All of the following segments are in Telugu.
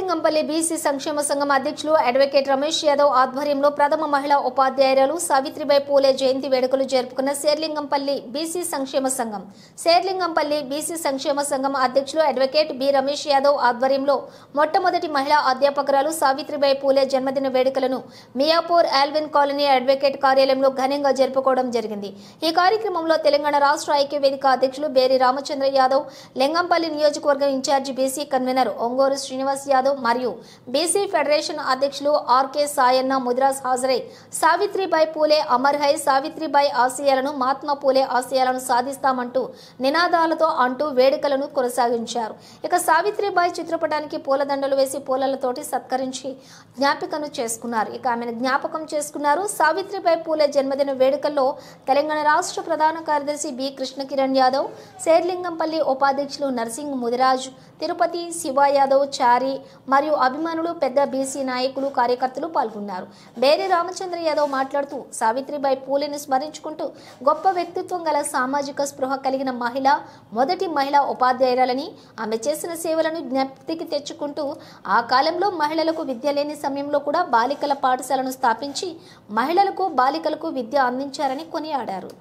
శేర్లింగంపల్లి బీసీ సంక్షేమ సంఘం అధ్యక్షులు అడ్వకేట్ రమేష్ యాదవ్ ఆధ్వర్యంలో ప్రథమ మహిళా ఉపాధ్యాయురాలు సావిత్రిబాయి పూలే జయంతి వేడుకలు జరుపుకున్న శేర్లింగంపల్లి బీసీ సంక్షేమ సంఘం. శేర్లింగంపల్లి బీసీ సంక్షేమ సంఘం అధ్యక్షులు అడ్వకేట్ బి రమేష్ యాదవ్ ఆధ్వర్యంలో మొట్టమొదటి మహిళా అధ్యాపకురాలు సావిత్రిబాయి పూలే జన్మదిన వేడుకలను మియాపూర్ ఆల్విన్ కాలనీ అడ్వకేట్ కార్యాలయంలో ఘనంగా జరుపుకోవడం జరిగింది. ఈ కార్యక్రమంలో తెలంగాణ రాష్ట్ర ఐక్య వేదిక అధ్యక్షులు బేరి రామచంద్ర యాదవ్, లింగంపల్లి నియోజకవర్గం incharge BC convenor Ongoru Srinivas Yadav మరియు బీసీ ఫెడరేషన్ అధ్యక్షులు ఆర్కే సాయన్న ముద్రాస్ హాజరై సావిత్రిబాయి పూలే అమర్ హై, సావిత్రిబాయి ఆశయాలను, మహాత్మా పూలే ఆశయాలను సాధిస్తామంటూ నినాదాలతో అంటూ వేడుకలను కొనసాగించారు. ఇక సావిత్రిబాయి చిత్రపటానికి పూలదండలు వేసి పూలలతోటి సత్కరించి జ్ఞాపికను చేసుకున్నారు. ఇక ఆమెను జ్ఞాపకం చేసుకున్నారు. సావిత్రిబాయి పూలే జన్మదిన వేడుకల్లో తెలంగాణ రాష్ట్ర ప్రధాన కార్యదర్శి బి కృష్ణ కిరణ్ యాదవ్, శేర్లింగంపల్లి ఉపాధ్యక్షులు నర్సింగ్ ముదిరాజ్, తిరుపతి శివ యాదవ్, చారి మరియు అభిమానులు, పెద్ద బీసీ నాయకులు, కార్యకర్తలు పాల్గొన్నారు. బేరి రామచంద్ర యాదవ్ మాట్లాడుతూ సావిత్రిబాయి పూలేని స్మరించుకుంటూ గొప్ప వ్యక్తిత్వం గల, సామాజిక స్పృహ కలిగిన మహిళ, మొదటి మహిళా ఉపాధ్యాయురాలని, ఆమె చేసిన సేవలను జ్ఞప్తికి తెచ్చుకుంటూ ఆ కాలంలో మహిళలకు విద్య లేని సమయంలో కూడా బాలికల పాఠశాలను స్థాపించి మహిళలకు, బాలికలకు విద్య అందించారని కొనియాడారు.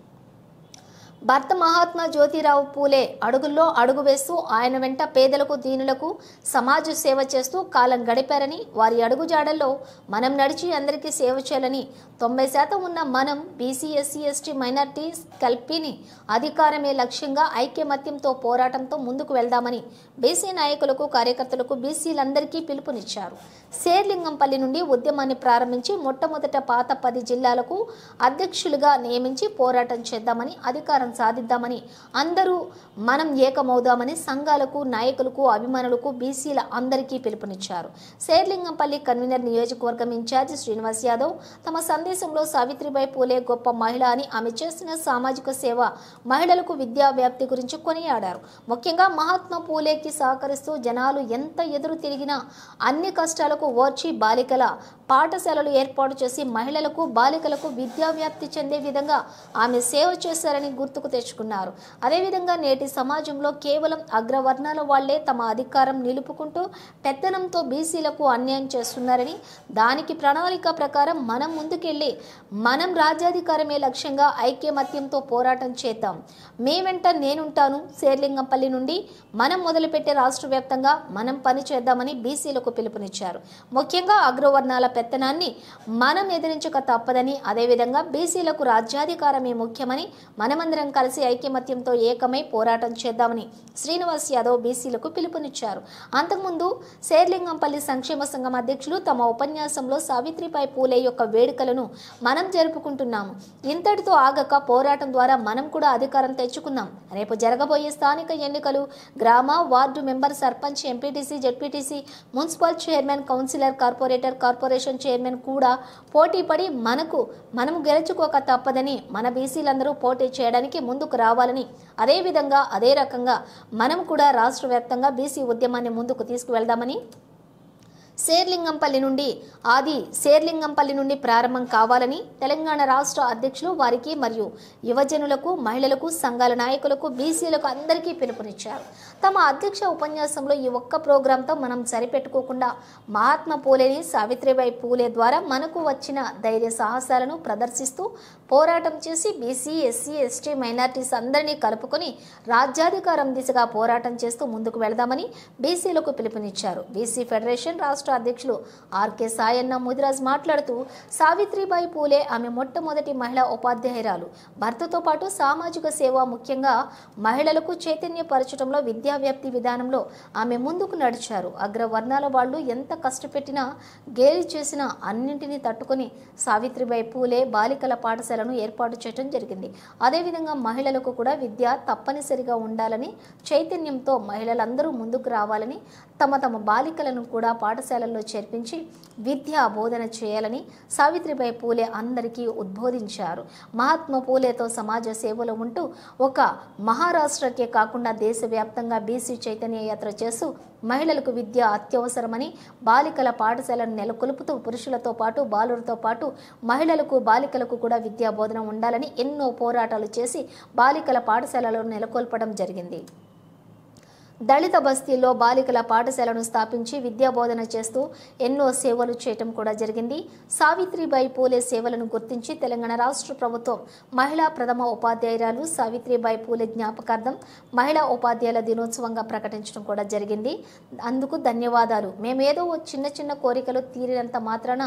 భర్త మహాత్మా జ్యోతిరావు పూలే అడుగుల్లో అడుగు వేస్తూ ఆయన వెంట పేదలకు, దీనులకు సమాజ సేవ చేస్తూ కాలం గడిపారని, వారి అడుగుజాడల్లో మనం నడిచి అందరికీ సేవ చేయాలని, 90% ఉన్న మనం బీసీ, ఎస్సీ, ఎస్టీ, మైనార్టీస్ కల్పిని అధికారమే లక్ష్యంగా ఐక్యమత్యంతో పోరాటంతో ముందుకు వెళ్దామని బీసీ నాయకులకు, కార్యకర్తలకు, బీసీలందరికీ పిలుపునిచ్చారు. శేర్లింగంపల్లి నుండి ఉద్యమాన్ని ప్రారంభించి మొట్టమొదట పాత 10 జిల్లాలకు అధ్యక్షులుగా నియమించి పోరాటం చేద్దామని, అధికారం సాధిద్దామని, అందరూ మనం ఏకమవుదామని సంఘాలకు, నాయకులకు, అభిమానులకు, బీసీల అందరికీ పిలుపునిచ్చారు. శేర్లింగంపల్లి కన్వీనర్ నియోజకవర్గం ఇన్ఛార్జి శ్రీనివాస్ యాదవ్ తమ సందేశంలో సావిత్రిబాయి పూలే గొప్ప మహిళ అని, ఆమె చేసిన సామాజిక సేవ, మహిళలకు విద్యా వ్యాప్తి గురించి కొనియాడారు. ముఖ్యంగా మహాత్మా పూలేకి సహకరిస్తూ జనాలు ఎంత ఎదురు తిరిగినా అన్ని కష్టాలకు ఓర్చి బాలికల పాఠశాలలు ఏర్పాటు చేసి మహిళలకు, బాలికలకు విద్యా వ్యాప్తి చెందే విధంగా ఆమె సేవ చేశారని గుర్తుకు తెచ్చుకున్నారు. అదేవిధంగా నేటి సమాజంలో కేవలం అగ్రవర్ణాల వాళ్లే తమ అధికారం నిలుపుకుంటూ పెత్తనంతో బీసీలకు అన్యాయం చేస్తున్నారని, దానికి ప్రణాళిక ప్రకారం మనం ముందుకెళ్లి మనం రాజ్యాధికారమే లక్ష్యంగా ఐక్యమత్యంతో పోరాటం చేద్దాం. మీ వెంట నేనుంటాను. శేర్లింగంపల్లి నుండి మనం మొదలుపెట్టే రాష్ట్ర వ్యాప్తంగా మనం పని చేద్దామని బీసీలకు పిలుపునిచ్చారు. ముఖ్యంగా అగ్రవర్ణాల పెత్తనాన్ని మనం ఎదిరించక తప్పదని, అదేవిధంగా బీసీలకు రాజ్యాధికారమే ముఖ్యమని, మనమందరం కలిసి ఐక్యమత్యంతో ఏకమై పోరాటం చేద్దామని శ్రీనివాస్ యాదవ్ బీసీలకు పిలుపునిచ్చారు. అంతకుముందు శేర్లింగంపల్లి సంక్షేమ సంఘం అధ్యక్షులు తమ ఉపన్యాసంలో సావిత్రిబాయి పూలే యొక్క వేడుకలను మనం జరుపుకుంటున్నాము. ఇంతటితో ఆగక పోరాటం ద్వారా మనం కూడా అధికారం తెచ్చుకున్నాం. రేపు జరగబోయే స్థానిక ఎన్నికలు గ్రామ, ward member, sarpanch, MPTC, ZPTC, municipal chairman, councillor, corporator, corporation chairman కూడా పోటీ పడి మనం గెలుచుకోక తప్పదని, మన బీసీలందరూ పోటీ చేయడానికి ముందుకు రావాలని, అదేవిధంగా అదే రకంగా మనం కూడా రాష్ట్ర వ్యాప్తంగా బీసీ ఉద్యమాన్ని ముందుకు తీసుకువెళ్దామని, శేర్లింగంపల్లి నుండి ప్రారంభం కావాలని తెలంగాణ రాష్ట్ర అధ్యక్షులు వారికి మరియు యువజనులకు, మహిళలకు, సంఘాల నాయకులకు, బీసీలకు అందరికీ పిలుపునిచ్చారు. తమ అధ్యక్ష ఉపన్యాసంలో ఈ ఒక్క ప్రోగ్రాంతో మనం సరిపెట్టుకోకుండా మహాత్మా పూలేని, సావిత్రిబాయి పూలే ద్వారా మనకు వచ్చిన ధైర్య సాహసాలను ప్రదర్శిస్తూ పోరాటం చేసి బీసీ, ఎస్సీ, ఎస్టీ, మైనార్టీస్ అందరినీ కలుపుకొని రాజ్యాధికారం దిశగా పోరాటం చేస్తూ ముందుకు వెళదామని బీసీలకు పిలుపునిచ్చారు. బీసీ ఫెడరేషన్ రాష్ట్ర అధ్యక్షులు ఆర్కే సాయన్న ముదిరాజ్ మాట్లాడుతూ సావిత్రిబాయి పూలే ఆమె మొట్టమొదటి మహిళా ఉపాధ్యాయురాలు. భర్తతో పాటు సామాజిక సేవ, ముఖ్యంగా మహిళలకు చైతన్యపరచడంలో, విద్యా వ్యాప్తి విధానంలో ఆమె ముందుకు నడిచారు. అగ్రవర్ణాల వాళ్ళు ఎంత కష్టపెట్టినా, గేలి చేసినా అన్నింటినీ తట్టుకొని సావిత్రిబాయి పూలే బాలికల పాఠశాలను ఏర్పాటు చేయడం జరిగింది. అదేవిధంగా మహిళలకు కూడా విద్య తప్పనిసరిగా ఉండాలని చైతన్యంతో మహిళలందరూ ముందుకు రావాలని, తమ బాలికలను కూడా పాఠశాలల్లో చేర్పించి విద్యా బోధన చేయాలని సావిత్రిబాయి పూలే అందరికీ ఉద్బోధించారు. మహాత్మా పూలేతో సమాజ సేవలో ఉంటూ ఒక మహారాష్ట్రకే కాకుండా దేశవ్యాప్తంగా బీసీ చైతన్య యాత్ర చేస్తూ మహిళలకు విద్య అత్యవసరమని, బాలికల పాఠశాలను నెలకొల్పుతూ పురుషులతో పాటు బాలులతో పాటు మహిళలకు, బాలికలకు కూడా విద్యా బోధన ఉండాలని ఎన్నో పోరాటాలు చేసి బాలికల పాఠశాలలో నెలకొల్పడం జరిగింది. దళిత బస్తీల్లో బాలికల పాఠశాలను స్థాపించి విద్యాబోధన చేస్తూ ఎన్నో సేవలు చేయటం కూడా జరిగింది. సావిత్రిబాయి పూలే సేవలను గుర్తించి తెలంగాణ రాష్ట్ర ప్రభుత్వం మహిళా ప్రథమ ఉపాధ్యాయురాలు సావిత్రిబాయి పూలే జ్ఞాపకార్థం మహిళా ఉపాధ్యాయుల దినోత్సవంగా ప్రకటించడం కూడా జరిగింది. అందుకు ధన్యవాదాలు. మేమేదో చిన్న చిన్న కోరికలు తీరినంత మాత్రాన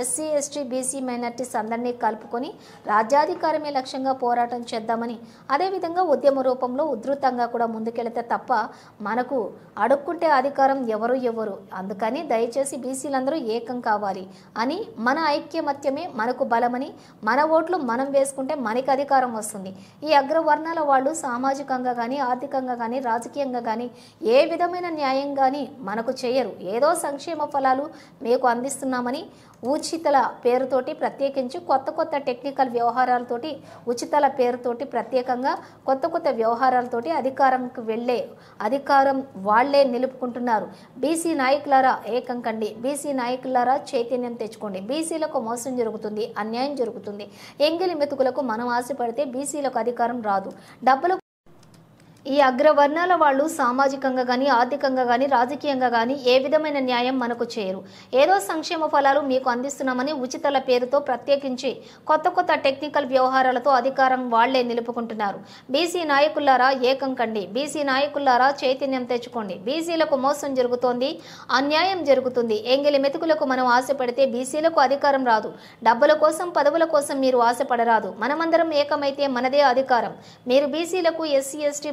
ఎస్సీ ఎస్టీ బీసీ మైనార్టీస్ అందరినీ కలుపుకొని రాజ్యాధికారమే లక్ష్యంగా పోరాటం చేద్దామని, అదేవిధంగా ఉద్యమ రూపంలో ఉధృతంగా కూడా ముందుకెళితే తప్ప మనకు అడుక్కుంటే అధికారం ఎవరు అందుకని దయచేసి బీసీలందరూ ఏకం కావాలి అని, మన ఐక్యమత్యమే మనకు బలమని, మన ఓట్లు మనం వేసుకుంటే మనకి అధికారం వస్తుంది. ఈ అగ్రవర్ణాల వాళ్ళు సామాజికంగా కానీ ఆర్థికంగా కానీ రాజకీయంగా కానీ ఏ విధమైన న్యాయం కానీ మనకు చేయరు. ఏదో సంక్షేమ ఫలాలు మీకు అందిస్తున్నామని ఉచితల పేరుతోటి ప్రత్యేకించి కొత్త టెక్నికల్ వ్యవహారాలతోటి ఉచితల పేరుతోటి ప్రత్యేకంగా కొత్త వ్యవహారాలతోటి అధికారంకి వెళ్ళే అధికారం వాళ్లే నిలుపుకుంటున్నారు. బీసీ నాయకులారా ఏకం కండి, బీసీ నాయకులారా చైతన్యం తెచ్చుకోండి. బీసీలకు మోసం జరుగుతుంది, అన్యాయం జరుగుతుంది. ఎంగిలి మెతుకులకు మనం ఆశపడితే బీసీలకు అధికారం రాదు. డబ్బులు ఈ అగ్రవర్ణాల వాళ్ళు సామాజికంగా కానీ ఆర్థికంగా కానీ రాజకీయంగా కానీ ఏ విధమైన న్యాయం మనకు చేయరు. ఏదో సంక్షేమ ఫలాలు మీకు అందిస్తున్నామని ఉచితల పేరుతో ప్రత్యేకించి కొత్త టెక్నికల్ వ్యవహారాలతో అధికారం వాళ్లే నిలుపుకుంటున్నారు. బీసీ నాయకులారా ఏకం కండి, బీసీ నాయకులారా చైతన్యం తెచ్చుకోండి. బీసీలకు మోసం జరుగుతోంది, అన్యాయం జరుగుతుంది. ఎంగిలి మెతుకులకు మనం ఆశపడితే బీసీలకు అధికారం రాదు. డబ్బుల కోసం పదవుల కోసం మీరు ఆశపడరాదు. మనమందరం ఏకమైతే మనదే అధికారం. మీరు బీసీలకు ఎస్సీ ఎస్టీ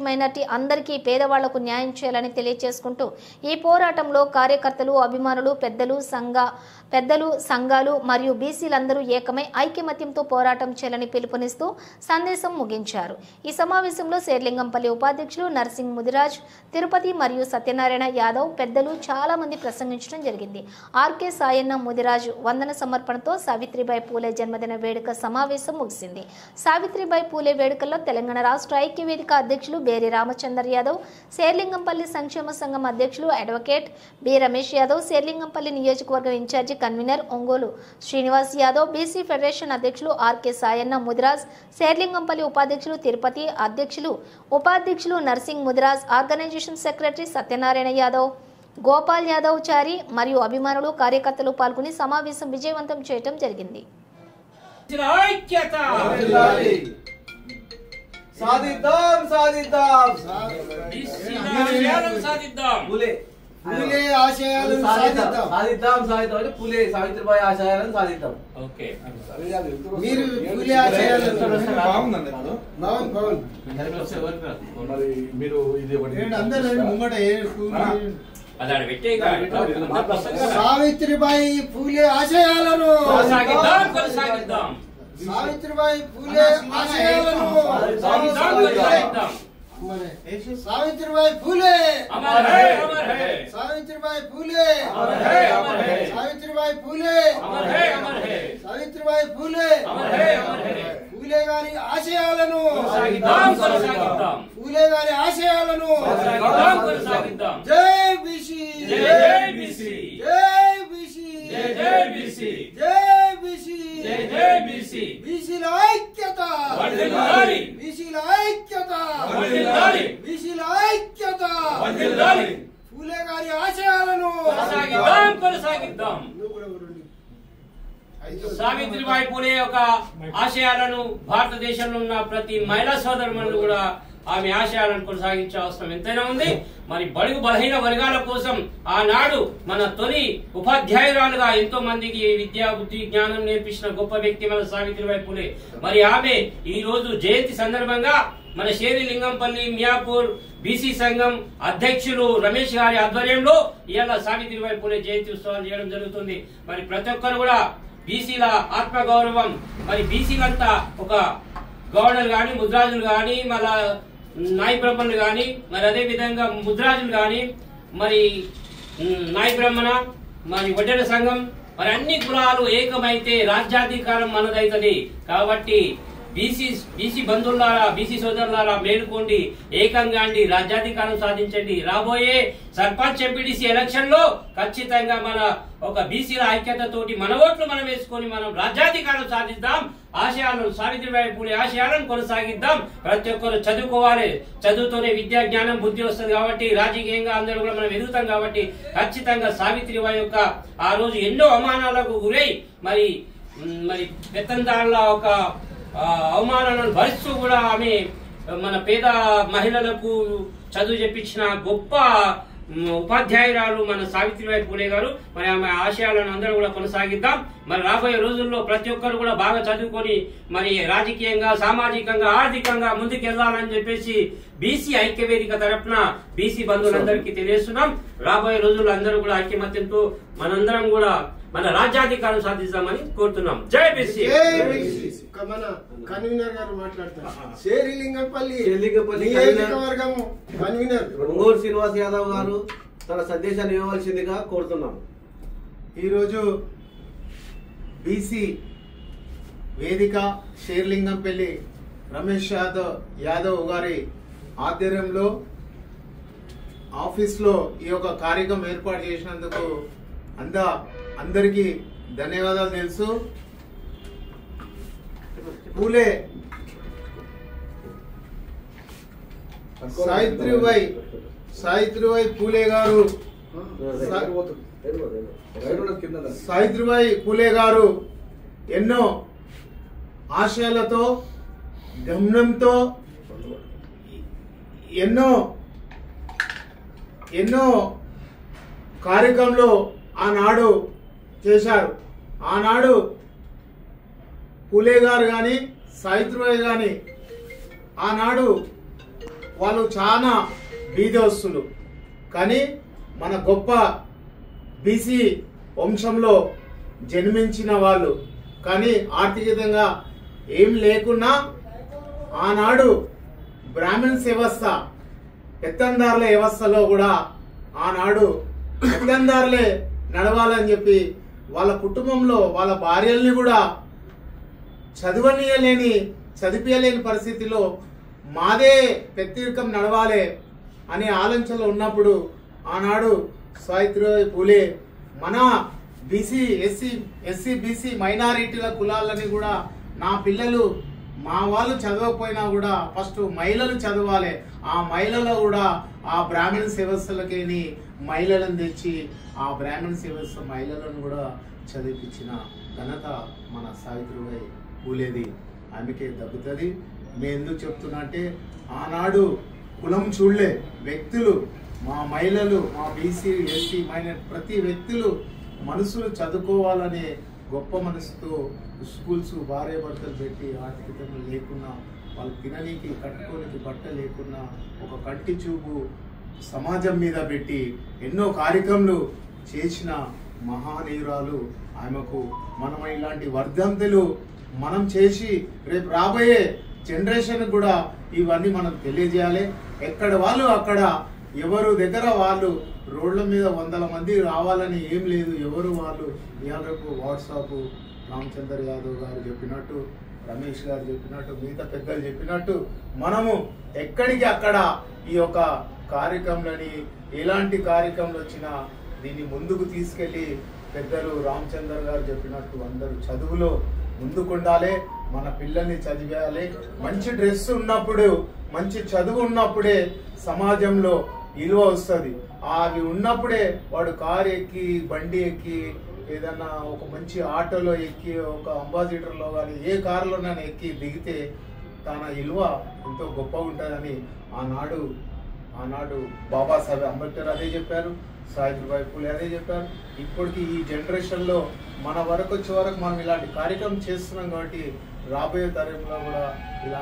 అందరికీ పేదవాళ్లకు న్యాయం చేయాలని తెలియజేసుకుంటూ ఈ పోరాటంలో కార్యకర్తలు అభిమానులు పెద్దలు సంఘాలు మరియు బీసీలందరూ ఏకమై ఐక్యమత్యంతో పోరాటం చేయాలని పిలుపునిస్తూ సందేశం ముగించారు. ఈ సమావేశంలో శేర్లింగంపల్లి ఉపాధ్యక్షులు నర్సింగ్ ముదిరాజ్, తిరుపతి మరియు సత్యనారాయణ యాదవ్ పెద్దలు చాలా మంది ప్రసంగించడం జరిగింది. ఆర్కే సాయన్న ముదిరాజు వందన సమర్పణతో సావిత్రిబాయి పూలే జన్మదిన వేడుక సమావేశం ముగిసింది. సావిత్రిబాయి పూలే వేడుకల్లో తెలంగాణ రాష్ట్ర ఐక్య వేదిక అధ్యక్షులు బేరి రామచందర్ యాదవ్, శేర్లింగంపల్లి సంక్షేమ సంఘం అధ్యక్షులు అడ్వకేట్ బి రమేష్ యాదవ్, శేర్లింగంపల్లి నియోజకవర్గం incharge convenor Ongole Srinivas Yadav, BC federation అధ్యక్షులు ఆర్కే సాయన్న ముదిరాజ్, శేర్లింగంపల్లి ఉపాధ్యక్షులు తిరుపతి ఉపాధ్యక్షులు నర్సింగ్ ముదిరాజ్, ఆర్గనైజేషన్ సెక్రటరీ సత్యనారాయణ యాదవ్, గోపాల్ యాదవ్ చారి మరియు అభిమానులు కార్యకర్తలు పాల్గొని సమావేశం విజయవంతం చేయడం జరిగింది. సాధిద్దాం సాధిద్దాం పూలే ఆశయాలను సాధిద్దాం సాధిద్దాం సాధిద్దాం అంటే పూలే సావిత్రిబాయి ఆశయాలను సాధిద్దాం. ఓకే మీరు పూలే ఆశయాలను బాగుందండి. మరి మీరు ఇది అందరూ ముంగట సావిత్రిబాయి పూలే ఆశయాలను కొనసాగిద్దాం. సావిత్రిబాయి పూలే ఆశయాలను సావిత్రిబాయి పూలే సావిత్రిబాయి పూలే సావిత్రిబాయి పూలే సావిత్రిబాయి పూలే పూలే గారి ఆశయాలను పూలే గారి ఆశయాలను జై బీసీ జై బీసీ జై బీసీ జై బీసీ జై బీసీ జై బీసీ బీసీల ఐక్యత బీసీల ఐక్యత బీసీల ఐక్యత పూలే గారి ఆశయాలను కొనసాగిద్దాం. సావిత్రిబాయి పూలే యొక్క ఆశయాలను భారతదేశంలో ఉన్న ప్రతి మహిళా సోదరులు కూడా ఆమె ఆశయాలను కొనసాగించే అవసరం ఎంతైనా ఉంది. మరి బడుగు బలహీన వర్గాల కోసం ఆనాడు మన తొలి ఉపాధ్యాయురాలుగా ఎంతో మందికి విద్యా బుద్ధి జ్ఞానం నేర్పించిన గొప్ప వ్యక్తి మన సావిత్రిబాయి పూలే. మరి ఆమె ఈ రోజు జయంతి సందర్భంగా మన శేరిలింగంపల్లి మియాపూర్ బీసీ సంఘం అధ్యక్షులు రమేష్ గారి ఆధ్వర్యంలో ఇవాళ సావిత్రిబాయి పూలే జయంతి ఉత్సవాలు చేయడం జరుగుతుంది. మరి ప్రతి ఒక్కరు కూడా బీసీల ఆత్మగౌరవం, మరి బీసీలంతా ఒక గవర్నర్ గాని ముద్రాజులు గాని మళ్ళా నాయ బ్రహ్మణులు గాని మరి అదే విధంగా ముద్రాజులు గాని మరి నాయ బ్రహ్మణ మరి వడ్డెర సంఘం మరి అన్ని కులాలు ఏకమైతే రాజ్యాధికారం మనదైతది. కాబట్టి బీసీ బంధువులారా బీసీ సోదరులారా మేలుకోండి, ఏకంగా అండి, రాజ్యాధికారం సాధించండి. రాబోయే సర్పంచ్ ఎంపీటీసీ ఎలక్షన్ లో ఖచ్చితంగా మన ఒక బీసీల ఐక్యతతోటి మన ఓట్లు మనం వేసుకొని మనం రాజ్యాధికారం సాధిద్దాం. ఆశయాలను సావిత్రిబాయి పూలే ఆశయాలను కొనసాగిద్దాం. ప్రతి ఒక్కరు చదువుకోవాలి. చదువుతోనే విద్యా జ్ఞానం బుద్ధి వస్తుంది కాబట్టి రాజకీయంగా అందరూ కూడా మనం ఎదుగుతాం కాబట్టి ఖచ్చితంగా సావిత్రిబాయి యొక్క ఆ రోజు ఎన్నో అవమానాలకు గురై మరి పెత్తందారుల ఒక అవమానాలను భరిస్తూ కూడా ఆమె మన పేద మహిళలకు చదువు చెప్పించిన గొప్ప ఉపాధ్యాయురాలు మన సావిత్రిబాయి పూలే గారు. మరి ఆమె ఆశయాలను అందరూ కూడా కొనసాగిద్దాం. మరి రాబోయే రోజుల్లో ప్రతి ఒక్కరు కూడా బాగా చదువుకొని మరి రాజకీయంగా సామాజికంగా ఆర్థికంగా ముందుకెళ్లాలని చెప్పేసి బీసీ ఐక్యవేదిక తరఫున బీసీ బంధువులందరికీ తెలియజేస్తున్నాం. రాబోయే రోజుల్లో అందరూ కూడా ఐక్యమత్యంతో మనందరం కూడా మన రాజ్యాధికారం సాధిస్తామని కోరుతున్నాం. జై బీసీ. మన కన్వీనర్ గారు మాట్లాడతారు. శ్రీలింగంపల్లి నియోజకవర్గం కన్వీనర్ ఒంగోలు శ్రీనివాస్ యాదవ్ గారు తన సందేశాన్ని ఇవ్వవలసిందిగా కోరుతున్నాం. ఈరోజు బీసీ వేదిక శ్రీలింగంపల్లి రమేష్ యాదవ్ గారి ఆధ్వర్యంలో ఆఫీస్లో ఈ యొక్క కార్యక్రమం ఏర్పాటు చేసినందుకు అందరికీ ధన్యవాదాలు. తెలుసు పూలే సావిత్రిబాయి పూలే గారు ఎన్నో ఆశయాలతో గమనంతో ఎన్నో కార్యక్రమంలో ఆనాడు చేశారు. ఆనాడు పూలే గారు కానీ సావిత్రిబాయి కానీ ఆనాడు వాళ్ళు చాలా బీదస్తులు, కానీ మన గొప్ప బీసీ వంశంలో జన్మించిన వాళ్ళు, కానీ ఆర్థికంగా ఏం లేకున్నా ఆనాడు బ్రాహ్మణ్స్ వ్యవస్థ పెత్తందారుల వ్యవస్థలో కూడా ఆనాడు పెత్తందారులే నడవాలని చెప్పి వాళ్ళ కుటుంబంలో వాళ్ళ భార్యల్ని కూడా చదివించలేని పరిస్థితిలో మాదే పెత్తిరికం నడవాలి అనే ఆలోచనలో ఉన్నప్పుడు ఆనాడు సావిత్రిబాయి పూలే మన బీసీ ఎస్సీ బీసీ మైనారిటీల కులాలని కూడా నా పిల్లలు మా వాళ్ళు చదవకపోయినా కూడా ఫస్ట్ మహిళలు చదవాలి, ఆ మహిళలు కూడా ఆ బ్రాహ్మణ్స్ వ్యవస్థలకేని మహిళలను తెచ్చి ఆ బ్రాహ్మణ్స్ వ్యవస్థ మహిళలను కూడా చదివించిన ఘనత మన సావిత్రిబాయి పూలేది. ఆమెకే దక్కుతుంది. నేను ఎందుకు చెప్తున్నా అంటే ఆనాడు కులం చూడలే వ్యక్తులు, మా మహిళలు, మా బీసీ ఎస్సీ మైనారిటీ ప్రతి వ్యక్తులు మనసులు చదువుకోవాలనే గొప్ప మనసుతో స్కూల్స్ భార్య భర్తలు పెట్టి ఆర్థికంగా లేకున్నా వాళ్ళు తిననీకి కట్టుకోనికి బట్ట లేకున్నా ఒక కంటి చూపు సమాజం మీద పెట్టి ఎన్నో కార్యక్రమాలు చేసిన మహానీయురాలు ఆమెకు. మనం ఇలాంటి వర్ధంతులు మనం చేసి రేపు రాబోయే జనరేషన్ కూడా ఇవన్నీ మనం తెలియజేయాలి. ఎక్కడ వాళ్ళు అక్కడ ఎవరు దగ్గర వాళ్ళు రోడ్ల మీద 100 మంది రావాలని ఏం లేదు. ఎవరు వాళ్ళు ఇవాళ రేపు వాట్సాప్ రామచంద్ర యాదవ్ గారు చెప్పినట్టు, రమేష్ గారు చెప్పినట్టు, మిగతా పెద్దలు చెప్పినట్టు మనము ఎక్కడికి అక్కడ ఈ యొక్క కార్యక్రమాలని ఎలాంటి కార్యక్రమాలు వచ్చినా దీన్ని ముందుకు తీసుకెళ్లి పెద్దలు రామచంద్ర గారు చెప్పినట్టు అందరూ చదువులో ముందుకుండాలి, మన పిల్లల్ని చదివేయాలి. మంచి డ్రెస్ ఉన్నప్పుడు, మంచి చదువు ఉన్నప్పుడే సమాజంలో విలువ వస్తుంది. అవి ఉన్నప్పుడే వాడు కారు ఎక్కి బండి ఎక్కి ఏదన్నా ఒక మంచి ఆటోలో ఎక్కి ఒక అంబాసిడర్లో కానీ ఏ కారులోనైనా ఎక్కి దిగితే తన విలువ ఎంతో గొప్పగా ఉంటుందని ఆనాడు బాబాసాహెబ్ అంబేద్కర్ అదే చెప్పారు, సావిత్రిబాయి పూలే అదే చెప్పారు. ఇప్పటికి ఈ జనరేషన్లో మన వరకు వచ్చే వరకు మనం ఇలాంటి కార్యక్రమం చేస్తున్నాం కాబట్టి రాబోయే తరంలో కూడా ఇలా